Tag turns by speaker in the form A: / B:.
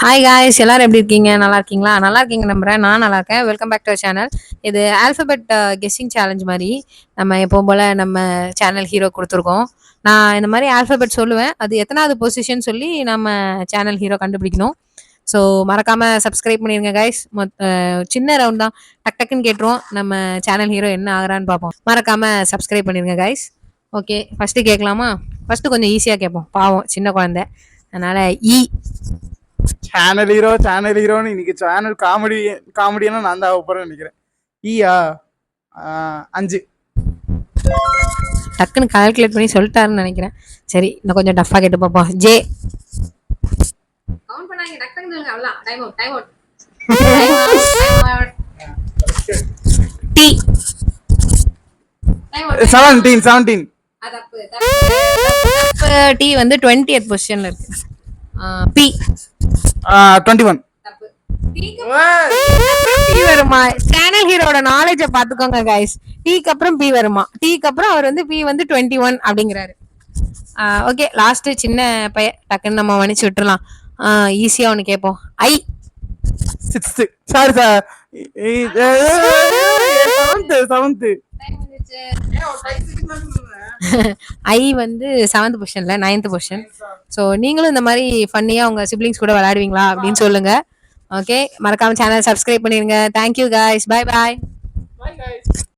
A: Hi guys எல்லாரும் எப்படி இருக்கீங்க? நல்லா இருக்கீங்களா? நல்லா இருக்கீங்க நம்புறேன். நான் நல்லா இருக்கேன். Welcome back to our channel. இது ஆல்ஃபபெட் கெஸ்ஸிங் சேலஞ்ச் மாரி, நம்ம எப்பவும் போல நம்ம சேனல் ஹீரோ குடுத்துருக்கோம். நான் இந்த மாரி ஆல்ஃபபெட் சொல்லுவேன். அது எத்தனாவது பொசிஷன் சொல்லி நம்ம சேனல் ஹீரோ கண்டுபிடிக்கணும். ஸோ மறக்காம சப்ஸ்கிரைப் பண்ணிருங்க காய்ஸ். சின்ன ரவுண்ட் தான். டக் டக்குன்னு கேட்டுருவோம். நம்ம சேனல் ஹீரோ என்ன ஆகுறான்னு பார்ப்போம். மறக்காம சப்ஸ்கிரைப் பண்ணிருங்க காய்ஸ். ஓகே, ஃபர்ஸ்ட் கேட்கலாமா? ஃபர்ஸ்ட் கொஞ்சம் ஈஸியா கேட்போம். பாவம் சின்ன குழந்தை. அதனால
B: சேனல் ஹீரோன்னு இன்னைக்கு சேனல் காமெடியான நான் தான் போறேன்னு நினைக்கிறேன். ஈயா 5.
A: டக்குன்னு கால்குலேட் பண்ணி சொல்லிட்டாருன்னு நினைக்கிறேன். சரி, இன்னும் கொஞ்சம் டஃபா கேட்டு பார்ப்போம். ஜே. கவுண்ட் பண்ணாங்க, டக்குன்னு சொல்லுங்க. அவ்வளவுதான். Time out, time out. T.
B: 17.
A: தப்பு தப்பு தப்பு. டி வந்து 20th பொசிஷன்ல இருக்கு. பி
B: 21.
A: தப்பு. பி வருமா? சேனல் ஹீரோட நாலேஜ பாத்துக்கோங்க கைஸ். டீக்கு அப்புறம் பி வருமா? டீக்கு அப்புறம் அவர் வந்து பி வந்து 21 அப்படிங்கிறாரு. ஓகே, லாஸ்ட் சின்ன பைய, டக்குன்னு நம்ம மன்னிச்சு விட்டுறலாம். ஈஸியா ஒன்னு கேட்போம். ஐ
B: 6. Sorry sir, 7th.
A: ஐ வந்து 7th பொசிஷன்ல 9th பொசிஷன். ஸோ நீங்களும் இந்த மாதிரி ஃபன்னியா உங்க சிப்ளிங்ஸ் கூட விளையாடுவீங்களா அப்படின்னு சொல்லுங்க. ஓகே, மறக்காம சேனல் சப்ஸ்கிரைப் பண்ணிருங்க. Thank you guys. Bye bye.